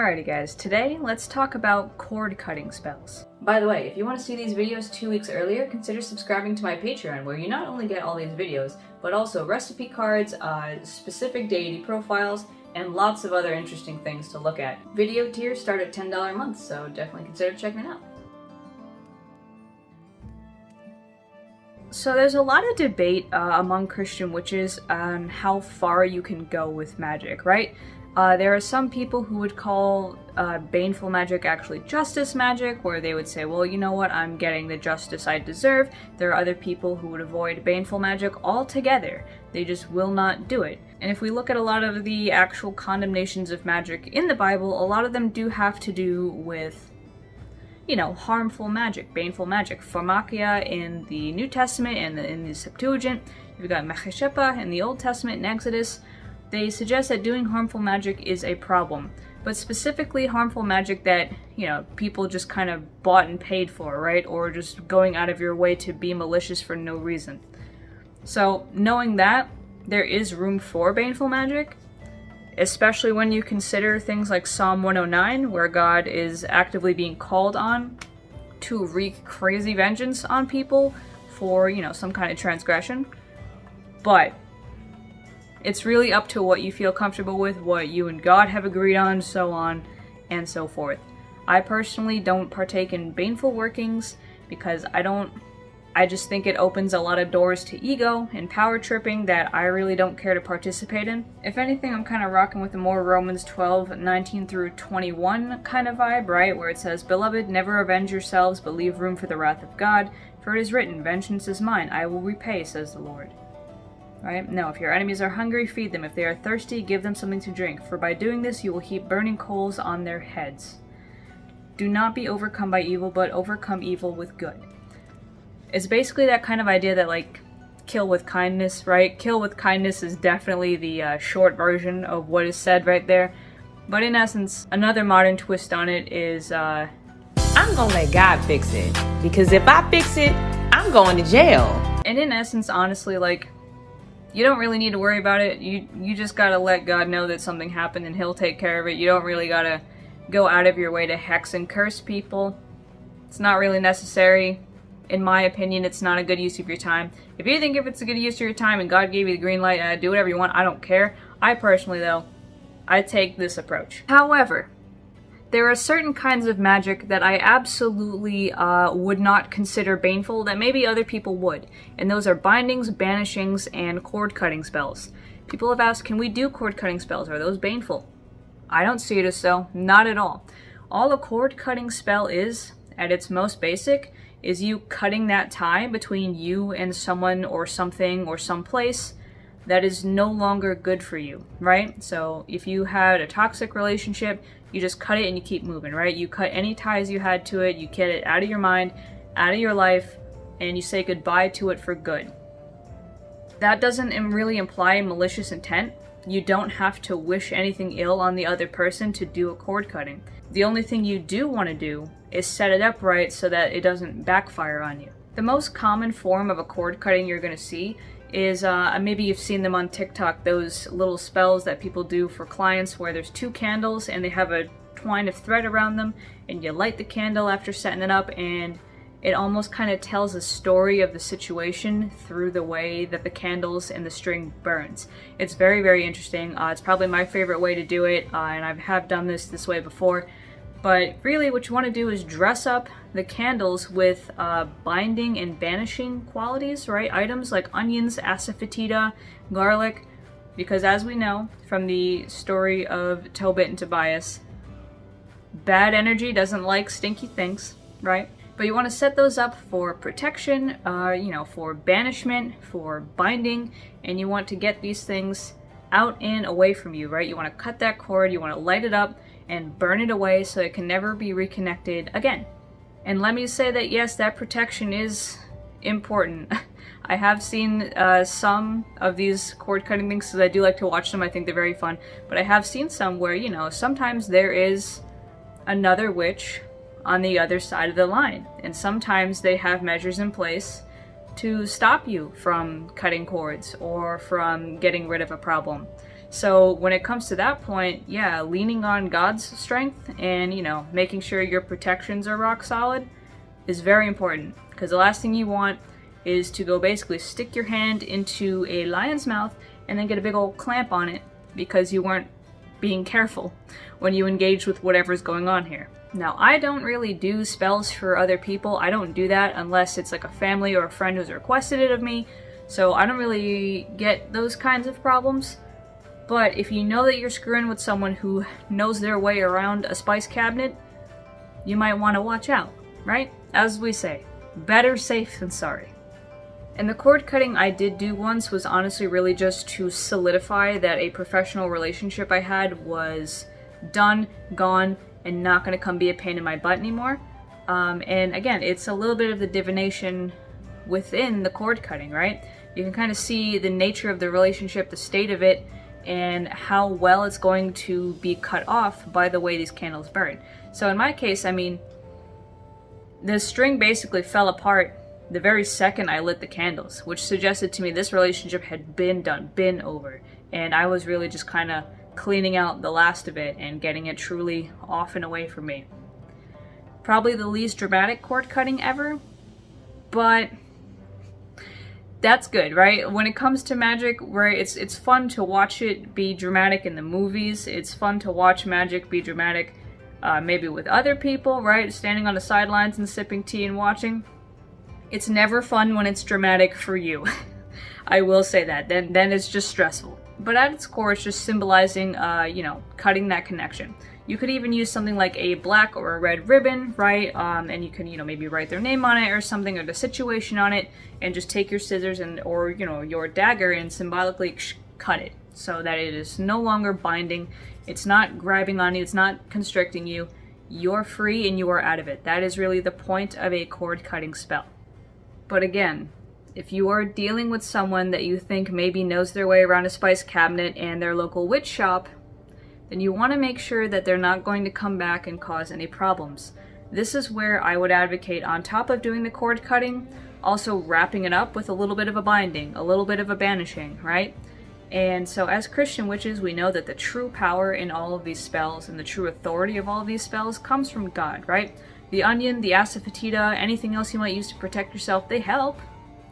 Alrighty guys, today let's talk about cord cutting spells. By the way, if you want to see these videos 2 weeks earlier, consider subscribing to my Patreon, where you not only get all these videos, but also recipe cards, specific deity profiles, and lots of other interesting things to look at. Video tiers start at $10 a month, so definitely consider checking it out. So there's a lot of debate among Christian witches on how far you can go with magic, right? There are some people who would call baneful magic actually justice magic, where they would say, well, you know what, I'm getting the justice I deserve. There are other people who would avoid baneful magic altogether. They just will not do it. And if we look at a lot of the actual condemnations of magic in the Bible, a lot of them do have to do with, you know, harmful magic, baneful magic. Pharmakia in the New Testament and in the Septuagint. You've got Mecheshepa in the Old Testament in Exodus. They suggest that doing harmful magic is a problem, but specifically harmful magic that, you know, people just kind of bought and paid for, right? Or just going out of your way to be malicious for no reason. So, knowing that, there is room for baneful magic, especially when you consider things like Psalm 109, where God is actively being called on to wreak crazy vengeance on people for, you know, some kind of transgression. But it's really up to what you feel comfortable with, what you and God have agreed on, so on and so forth. I personally don't partake in baneful workings because I just think it opens a lot of doors to ego and power tripping that I really don't care to participate in. If anything, I'm kind of rocking with the more Romans 12:19 through 21 kind of vibe, right? Where it says, "Beloved, never avenge yourselves, but leave room for the wrath of God. For it is written, vengeance is mine, I will repay, says the Lord." Right? No, if your enemies are hungry, feed them. If they are thirsty, give them something to drink. For by doing this, you will heap burning coals on their heads. Do not be overcome by evil, but overcome evil with good. It's basically that kind of idea that, like, kill with kindness, right? Kill with kindness is definitely the short version of what is said right there. But in essence, another modern twist on it is, I'm gonna let God fix it. Because if I fix it, I'm going to jail. And in essence, honestly, like, you don't really need to worry about it. You just gotta let God know that something happened and He'll take care of it. You don't really gotta go out of your way to hex and curse people. It's not really necessary. In my opinion, it's not a good use of your time. If you think if it's a good use of your time and God gave you the green light, do whatever you want, I don't care. I personally, though, I take this approach. However, there are certain kinds of magic that I absolutely would not consider baneful that maybe other people would. And those are bindings, banishings, and cord cutting spells. People have asked, can we do cord cutting spells? Are those baneful? I don't see it as so. Not at all. All a cord cutting spell is, at its most basic, is you cutting that tie between you and someone or something or someplace that is no longer good for you, right? So if you had a toxic relationship, you just cut it and you keep moving, right? You cut any ties you had to it, you get it out of your mind, out of your life, and you say goodbye to it for good. That doesn't really imply malicious intent. You don't have to wish anything ill on the other person to do a cord cutting. The only thing you do want to do is set it up right so that it doesn't backfire on you. The most common form of a cord cutting you're going to see is, maybe you've seen them on TikTok, those little spells that people do for clients where there's 2 candles and they have a twine of thread around them, and you light the candle after setting it up, and it almost kind of tells a story of the situation through the way that the candles and the string burns. It's very, very interesting. It's probably my favorite way to do it, and I have done this way before. But really what you want to do is dress up the candles with binding and banishing qualities, right? Items like onions, asafoetida, garlic, because as we know from the story of Tobit and Tobias, bad energy doesn't like stinky things, right? But you want to set those up for protection, you know, for banishment, for binding, and you want to get these things out and away from you, right? You want to cut that cord, you want to light it up, and burn it away so it can never be reconnected again. And let me say that yes, that protection is important. I have seen some of these cord cutting things because I do like to watch them. I think they're very fun. But I have seen some where, you know, sometimes there is another witch on the other side of the line. And sometimes they have measures in place to stop you from cutting cords or from getting rid of a problem. So when it comes to that point, yeah, leaning on God's strength and, making sure your protections are rock solid is very important. Because the last thing you want is to go basically stick your hand into a lion's mouth and then get a big old clamp on it because you weren't being careful when you engaged with whatever's going on here. Now, I don't really do spells for other people. I don't do that unless it's like a family or a friend who's requested it of me. So I don't really get those kinds of problems. But if you know that you're screwing with someone who knows their way around a spice cabinet, you might want to watch out, right? As we say, better safe than sorry. And the cord cutting I did do once was honestly really just to solidify that a professional relationship I had was done, gone, and not going to come be a pain in my butt anymore. And again, it's a little bit of the divination within the cord cutting, right? You can kind of see the nature of the relationship, the state of it, and how well it's going to be cut off by the way these candles burn. So in my case, I mean, the string basically fell apart the very second I lit the candles, which suggested to me this relationship had been done, been over, and I was really just kind of cleaning out the last of it and getting it truly off and away from me. Probably the least dramatic cord cutting ever, but that's good, right? When it comes to magic, where it's fun to watch it be dramatic in the movies, it's fun to watch magic be dramatic maybe with other people, right? Standing on the sidelines and sipping tea and watching. It's never fun when it's dramatic for you. I will say that. Then it's just stressful. But at its core, it's just symbolizing, cutting that connection. You could even use something like a black or a red ribbon, right? And you can, maybe write their name on it or something, or the situation on it, and just take your scissors or your dagger and symbolically cut it so that it is no longer binding. It's not grabbing on you. It's not constricting you. You're free and you are out of it. That is really the point of a cord cutting spell. But again, if you are dealing with someone that you think maybe knows their way around a spice cabinet and their local witch shop, then you want to make sure that they're not going to come back and cause any problems. This is where I would advocate, on top of doing the cord cutting, also wrapping it up with a little bit of a binding, a little bit of a banishing, right? And so as Christian witches, we know that the true power in all of these spells and the true authority of all of these spells comes from God, right? The onion, the asafoetida, anything else you might use to protect yourself, they help.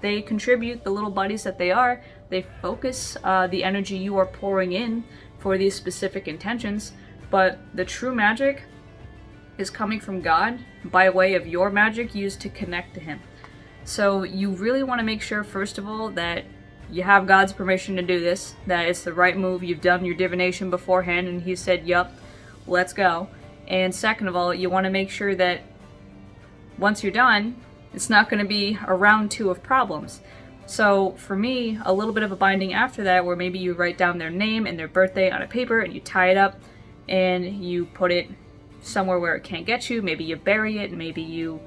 They contribute, the little buddies that they are. They focus the energy you are pouring in for these specific intentions. But the true magic is coming from God by way of your magic used to connect to Him. So you really want to make sure, first of all, that you have God's permission to do this, that it's the right move, you've done your divination beforehand, and He said, yup, let's go. And second of all, you want to make sure that once you're done, it's not going to be a round two of problems. So for me, a little bit of a binding after that, where maybe you write down their name and their birthday on a paper and you tie it up and you put it somewhere where it can't get you. Maybe you bury it, maybe you,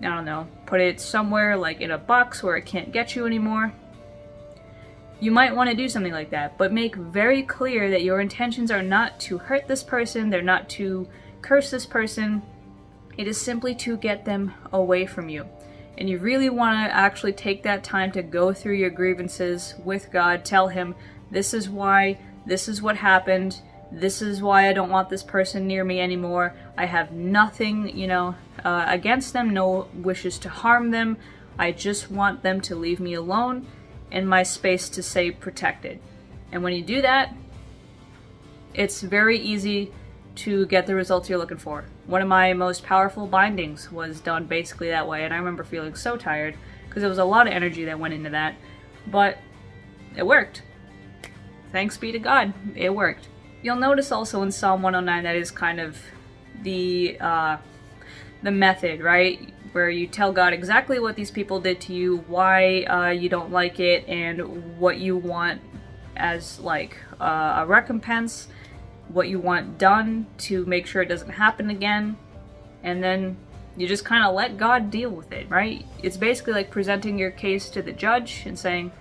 I don't know, put it somewhere like in a box where it can't get you anymore. You might want to do something like that, but make very clear that your intentions are not to hurt this person, they're not to curse this person. It is simply to get them away from you. And you really want to actually take that time to go through your grievances with God. Tell Him, this is why, this is what happened, this is why I don't want this person near me anymore. I have nothing, against them, no wishes to harm them. I just want them to leave me alone and my space to stay protected. And when you do that, it's very easy to get the results you're looking for. One of my most powerful bindings was done basically that way, and I remember feeling so tired because there was a lot of energy that went into that, but it worked. Thanks be to God, it worked. You'll notice also in Psalm 109 that is kind of the method, right? Where you tell God exactly what these people did to you, why you don't like it, and what you want as like a recompense, what you want done to make sure it doesn't happen again, and then you just kind of let God deal with it, right? It's basically like presenting your case to the judge and saying,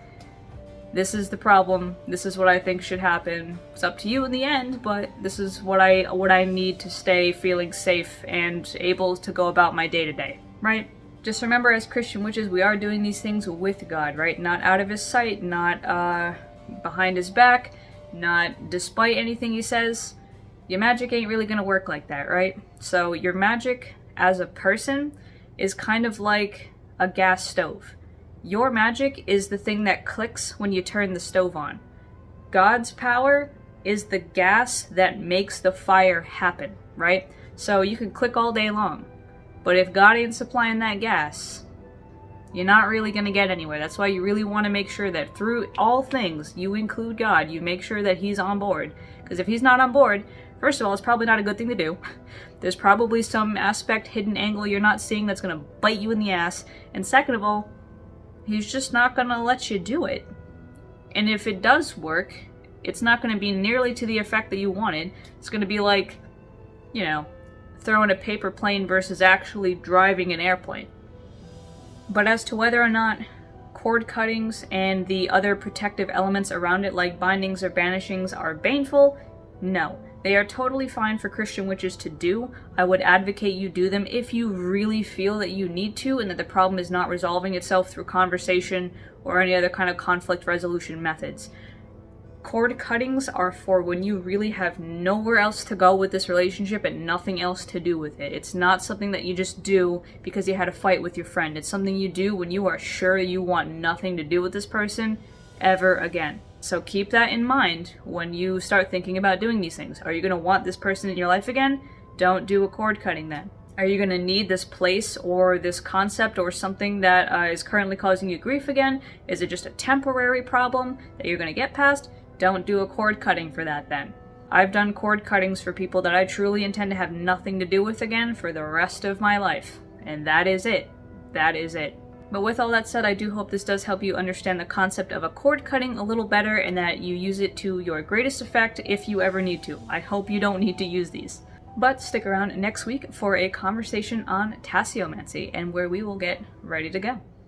this is the problem, this is what I think should happen. It's up to you in the end, but this is what I need to stay feeling safe and able to go about my day-to-day, right? Just remember, as Christian witches, we are doing these things with God, right? Not out of His sight, not behind His back. not despite anything he says, your magic ain't really gonna work like that, right? So your magic as a person is kind of like a gas stove. Your magic is the thing that clicks when you turn the stove on. God's power is the gas that makes the fire happen, right? So you can click all day long, but if God ain't supplying that gas, you're not really going to get anywhere. That's why you really want to make sure that through all things, you include God. You make sure that he's on board. Because if he's not on board, first of all, it's probably not a good thing to do. There's probably some aspect, hidden angle you're not seeing that's going to bite you in the ass. And second of all, he's just not going to let you do it. And if it does work, it's not going to be nearly to the effect that you wanted. It's going to be like, you know, throwing a paper plane versus actually driving an airplane. But as to whether or not cord cuttings and the other protective elements around it, like bindings or banishings, are baneful, no. They are totally fine for Christian witches to do. I would advocate you do them if you really feel that you need to and that the problem is not resolving itself through conversation or any other kind of conflict resolution methods. Cord cuttings are for when you really have nowhere else to go with this relationship and nothing else to do with it. It's not something that you just do because you had a fight with your friend. It's something you do when you are sure you want nothing to do with this person ever again. So keep that in mind when you start thinking about doing these things. Are you going to want this person in your life again? Don't do a cord cutting then. Are you going to need this place or this concept or something that is currently causing you grief again? Is it just a temporary problem that you're going to get past? Don't do a cord cutting for that then. I've done cord cuttings for people that I truly intend to have nothing to do with again for the rest of my life. And that is it. That is it. But with all that said, I do hope this does help you understand the concept of a cord cutting a little better and that you use it to your greatest effect if you ever need to. I hope you don't need to use these. But stick around next week for a conversation on tasseomancy and where we will get ready to go.